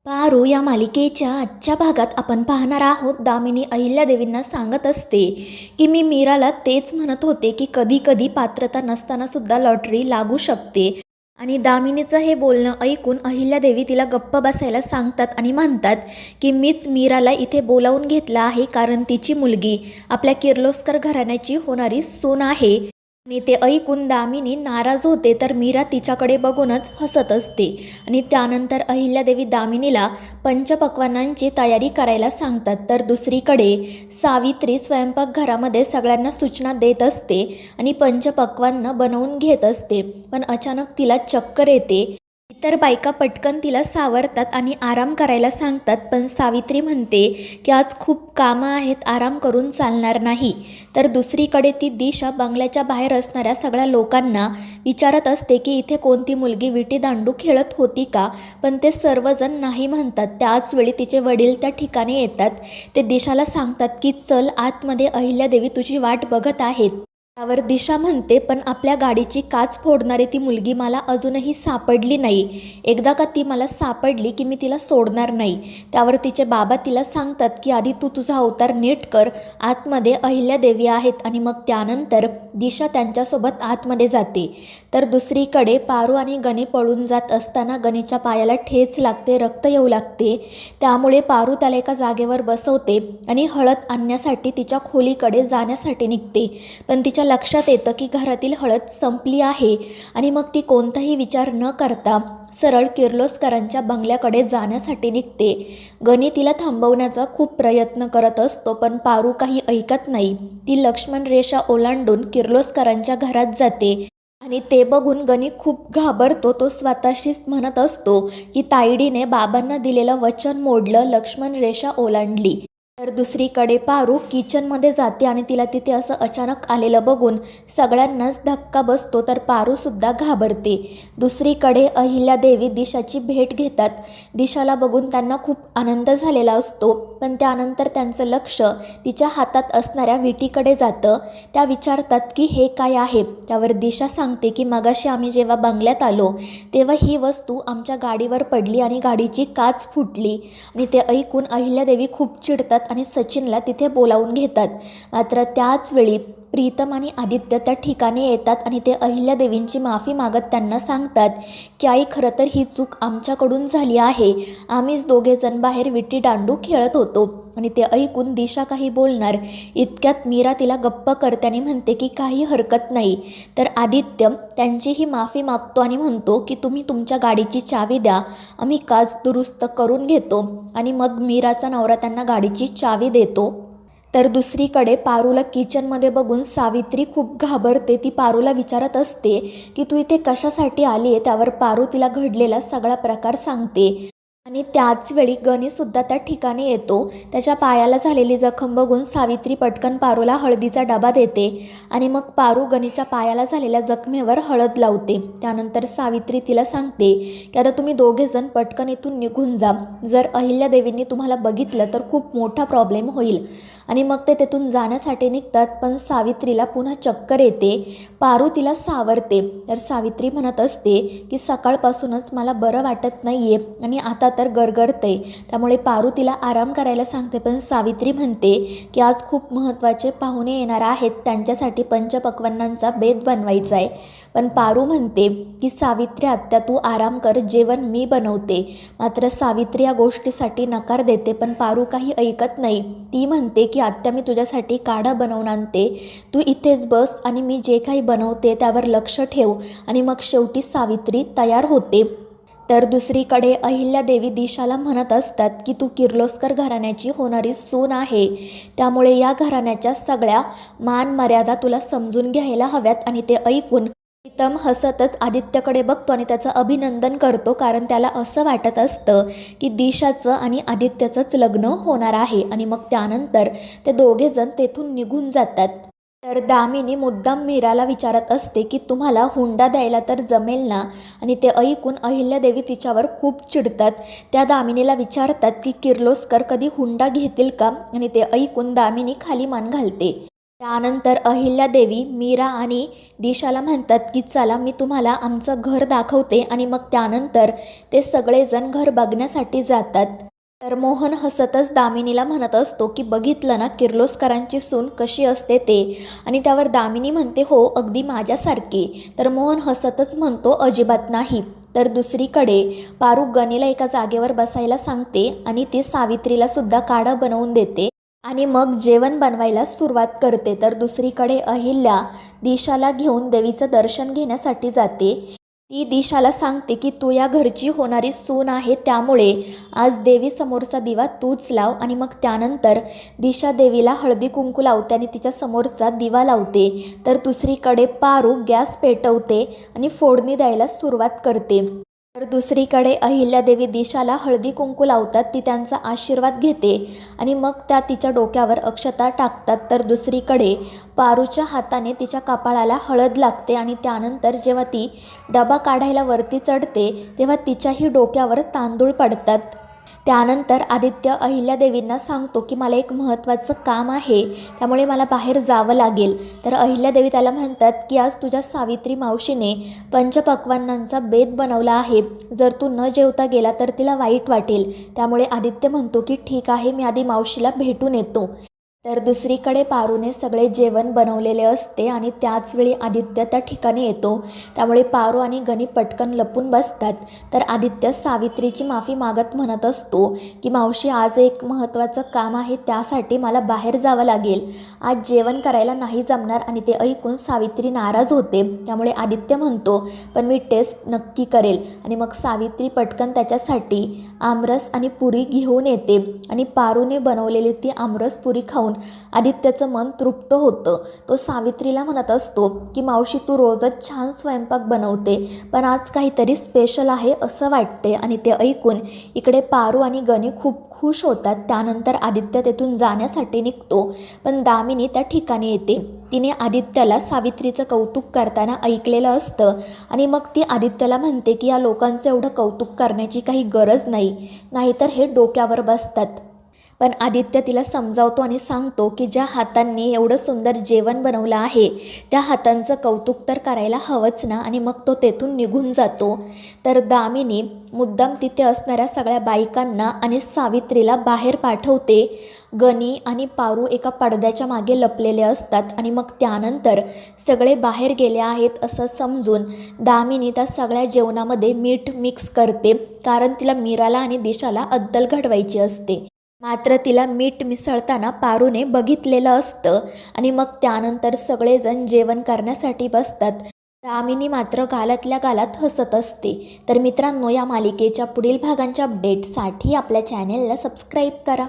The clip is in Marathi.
पारू या मालिकेच्या आजच्या भागात आपण पाहणार आहोत. दामिनी अहिल्यादेवींना सांगत असते की मी मीराला तेच म्हणत होते की कधी कधी पात्रता नसताना सुद्धा लॉटरी लागू शकते. आणि दामिनीचं हे बोलणं ऐकून अहिल्यादेवी तिला गप्प बसायला सांगतात आणि म्हणतात की मीच मीराला इथे बोलावून घेतलं आहे कारण तिची मुलगी आपल्या किर्लोस्कर घराण्याची होणारी सून आहे. आणि ते ऐकून दामिनी नाराज होते तर मीरा तिच्याकडे बघूनच हसत असते. आणि त्यानंतर अहिल्यादेवी दामिनीला पंचपक्वान्नांची तयारी करायला सांगतात. तर दुसरीकडे सावित्री स्वयंपाकघरामध्ये सगळ्यांना सूचना देत असते आणि पंचपक्वान्न बनवून घेत असते. पण अचानक तिला चक्कर येते. इतर बायका पटकन तिला सावरतात आणि आराम करायला सांगतात. पण सावित्री म्हणते की आज खूप कामं आहेत, आराम करून चालणार नाही. तर दुसरीकडे ती दिशा बंगल्याच्या बाहेर असणाऱ्या सगळ्या लोकांना विचारत असते की इथे कोणती मुलगी विटी दांडू खेळत होती का, पण ते सर्वजण नाही म्हणतात. त्याचवेळी तिचे वडील त्या ठिकाणी येतात. ते दिशाला सांगतात की चल आतमध्ये, अहिल्यादेवी तुझी वाट बघत आहेत. त्यावर दिशा म्हणते पण आपल्या गाडीची काच फोडणारी ती मुलगी मला अजूनही सापडली नाही. एकदा का ती मला सापडली की मी तिला सोडणार नाही. त्यावर तिचे बाबा तिला सांगतात की आधी तू तुझा अवतार नीट कर, आतमध्ये अहिल्यादेवी आहेत. आणि मग त्यानंतर दिशा त्यांच्यासोबत आतमध्ये जाते. तर दुसरीकडे पारू आणि गणी पळून जात असताना गणीच्या पायाला ठेच लागते, रक्त येऊ लागते. त्यामुळे पारू त्याला एका जागेवर बसवते आणि हळद आणण्यासाठी तिच्या खोलीकडे जाण्यासाठी निघते. पण तिच्या लक्षात येतं की घरातील हळद संपली आहे. आणि मग ती कोणताही विचार न करता सरळ किर्लोस्करांच्या बंगल्याकडे जाण्यासाठी निघते. गणी तिला थांबवण्याचा खूप प्रयत्न करत असतो पण पारू काही ऐकत नाही. ती लक्ष्मण रेषा ओलांडून किर्लोस्करांच्या घरात जाते. आणि ते बघून गणी खूप घाबरतो. तो स्वतःशीच म्हणत असतो की तायडीने बाबांना दिलेलं वचन मोडलं, लक्ष्मण रेषा ओलांडली. तर दुसरीकडे पारू किचनमध्ये जाते आणि तिला तिथे असं अचानक आलेलं बघून सगळ्यांनाच धक्का बसतो. तर पारूसुद्धा घाबरते. दुसरीकडे अहिल्यादेवी दिशाची भेट घेतात. दिशाला बघून त्यांना खूप आनंद झालेला असतो. पण त्यानंतर त्यांचं लक्ष तिच्या हातात असणाऱ्या विटीकडे जातं. त्या विचारतात की हे काय आहे. त्यावर दिशा सांगते की मगाशी आम्ही जेव्हा बंगल्यात आलो तेव्हा ही वस्तू आमच्या गाडीवर पडली आणि गाडीची काच फुटली. आणि ते ऐकून अहिल्यादेवी खूप चिडतात आणि सचिनला तिथे बोलावून घेतात. मात्र त्याचवेळी प्रीतम आणि आदित्य त्या ठिकाणी येतात आणि ते अहिल्यादेवींची माफी मागत त्यांना सांगतात की आई, खरं तर ही चूक आमच्याकडून झाली आहे. आम्हीच दोघेजण बाहेर विटी दांडू खेळत होतो. आणि ते ऐकून दिशा काही बोलणार इतक्यात मीरा तिला गप्प करते आणि म्हणते की काही हरकत नाही. तर आदित्य त्यांचीही माफी मागतो आणि म्हणतो की तुम्ही तुमच्या गाडीची चावी द्या, आम्ही काच दुरुस्त करून घेतो. आणि मग मीराचा नवरा त्यांना गाडीची चावी देतो. तर दुसरीकडे पारूला किचनमध्ये बघून सावित्री खूप घाबरते. ती पारूला विचारत असते की तू इथे कशासाठी आली आहे. त्यावर पारू तिला घडलेला सगळा प्रकार सांगते. आणि त्याचवेळी गणीसुद्धा त्या ठिकाणी येतो. त्याच्या पायाला झालेली जखम बघून सावित्री पटकन पारूला हळदीचा डबा देते. आणि मग पारू गणीच्या पायाला झालेल्या जखमेवर हळद लावते. त्यानंतर सावित्री तिला सांगते की आता तुम्ही दोघेजण पटकन इथून निघून जा. जर अहिल्यादेवींनी तुम्हाला बघितलं तर खूप मोठा प्रॉब्लेम होईल. आणि मग ते तेथून जाण्यासाठी निघतात. पण सावित्रीला पुन्हा चक्कर येते. पारू तिला सावरते. तर सावित्री म्हणत असते की सकाळपासूनच मला बरं वाटत नाही आहे आणि आता तर गरगरते. त्यामुळे पारू तिला आराम करायला सांगते. पण सावित्री म्हणते की आज खूप महत्त्वाचे पाहुणे येणार आहेत, त्यांच्यासाठी पंचपक्वान्नांचा बेत बनवायचा आहे. पण पारू म्हणते की सावित्री आत्या तू आराम कर, जेवण मी बनवते. मात्र सावित्री या गोष्टीसाठी नकार देते. पण पारू काही ऐकत नाही. ती म्हणते की आत्या मी तुझ्यासाठी काढा बनवून आणते, तू इथेच बस आणि मी जे काही बनवते त्यावर लक्ष ठेव. आणि मग शेवटी सावित्री तयार होते. तर दुसरीकडे अहिल्यादेवी दिशाला म्हणत असतात की तू किर्लोस्कर घराण्याची होणारी सून आहे, त्यामुळे या घराण्याच्या सगळ्या मान मर्यादा तुला समजून घ्यायला हव्यात. आणि ते ऐकून प्रीतम हसतच आदित्यकडे बघतो आणि त्याचं अभिनंदन करतो. कारण त्याला असं वाटत असतं की दिशाचं आणि आदित्यचंच लग्न होणार आहे. आणि मग त्यानंतर ते दोघेजण तेथून निघून जातात. तर दामिनी मुद्दाम मीराला विचारत असते की तुम्हाला हुंडा द्यायला तर जमेल ना. आणि ते ऐकून अहिल्यादेवी तिच्यावर खूप चिडतात. त्या दामिनीला विचारतात की किर्लोस्कर कधी हुंडा घेतील का. आणि ते ऐकून दामिनी खाली मान घालते. त्यानंतर अहिल्यादेवी मीरा आणि दिशाला म्हणतात की चला मी तुम्हाला आमचं घर दाखवते आणि मग त्यानंतर ते सगळेजण घर बघण्यासाठी जातात. तर मोहन हसतच दामिनीला म्हणत असतो की बघितलं ना किर्लोस्करांची सून कशी असते ते. आणि त्यावर दामिनी म्हणते हो अगदी माझ्यासारखी. तर मोहन हसतच म्हणतो अजिबात नाही. तर दुसरीकडे पारू गणीला एका जागेवर बसायला सांगते आणि ती सावित्रीला सुद्धा काढा बनवून देते आणि मग जेवण बनवायला सुरुवात करते. तर दुसरीकडे अहिल्या दिशाला घेऊन देवीचं दर्शन घेण्यासाठी जाते. ती दिशाला सांगते की तू या घरची होणारी सून आहे, त्यामुळे आज देवीसमोरचा दिवा तूच लाव. आणि मग त्यानंतर दिशा देवीला हळदी कुंकू लावते आणि तिच्या समोरचा दिवा लावते. तर दुसरीकडे पारू गॅस पेटवते आणि फोडणी द्यायला सुरुवात करते. तर दुसरीकडे अहिल्यादेवी दिशाला हळदी कुंकू लावतात. ती त्यांचा आशीर्वाद घेते आणि मग त्या तिच्या डोक्यावर अक्षता टाकतात. तर दुसरीकडे पारूच्या हाताने तिच्या कपाळाला हळद लागते आणि त्यानंतर जेव्हा ती डबा काढायला वरती चढते तेव्हा तिच्याही डोक्यावर तांदूळ पडतात. त्यानंतर आदित्य अहिल्यादेवींना सांगतो की मला एक महत्त्वाचं काम आहे, त्यामुळे मला बाहेर जावं लागेल. तर अहिल्यादेवी त्याला म्हणतात की आज तुझ्या सावित्री मावशीने पंचपक्वान्नांचा बेत बनवला आहे. जर तू न जेवता गेला तर तिला वाईट वाटेल. त्यामुळे आदित्य म्हणतो की ठीक आहे, मी आधी मावशीला भेटून येतो. तर दुसरीकडे पारूने सगळे जेवण बनवलेले असते आणि त्याचवेळी आदित्य त्या ठिकाणी येतो. त्यामुळे पारू आणि गणी पटकन लपून बसतात. तर आदित्य सावित्रीची माफी मागत म्हणत असतो की मावशी आज एक महत्त्वाचं काम आहे, त्यासाठी मला बाहेर जावं लागेल. आज जेवण करायला नाही जमणार. आणि ते ऐकून सावित्री नाराज होते. त्यामुळे आदित्य म्हणतो पण मी टेस्ट नक्की करेल. आणि मग सावित्री पटकन त्याच्यासाठी आमरस आणि पुरी घेऊन येते आणि पारूने बनवलेली ती आमरस पुरी खाऊन आदित्यचं मन तृप्त होतं. तो सावित्रीला म्हणत असतो की मावशी तू रोजच छान स्वयंपाक बनवते, पण आज काहीतरी स्पेशल आहे असं वाटते. आणि ते ऐकून इकडे पारू आणि गणी खूप खुश होतात. त्यानंतर आदित्य तेथून जाण्यासाठी निघतो, पण दामिनी त्या ठिकाणी येते. तिने आदित्यला सावित्रीचं कौतुक करताना ऐकलेलं असतं आणि मग ती आदित्यला म्हणते की या लोकांचं एवढं कौतुक करण्याची काही गरज नाही, नाहीतर हे डोक्यावर बसतात. पण आदित्य तिला समजावतो आणि सांगतो की ज्या हातांनी एवढं सुंदर जेवण बनवलं आहे त्या हातांचं कौतुक तर करायला हवंच ना. आणि मग तो तेथून निघून जातो. तर दामिनी मुद्दाम तिथे असणाऱ्या सगळ्या बायकांना आणि सावित्रीला बाहेर पाठवते. गणी आणि पारू एका पडद्याच्या मागे लपलेले असतात आणि मग त्यानंतर सगळे बाहेर गेले आहेत असं समजून दामिनी त्या सगळ्या जेवणामध्ये मीठ मिक्स करते, कारण तिला मीराला आणि दिशाला अद्दल घडवायची असते. मात्र तिला मीठ मिसळताना पारूने बघितलेलं असतं आणि मग त्यानंतर सगळेजण जेवण करण्यासाठी बसतात. दामिनी मात्र गालातल्या गालात हसत असते. तर मित्रांनो, या मालिकेच्या पुढील भागांच्या अपडेटसाठी आपल्या चॅनेलला सबस्क्राईब करा.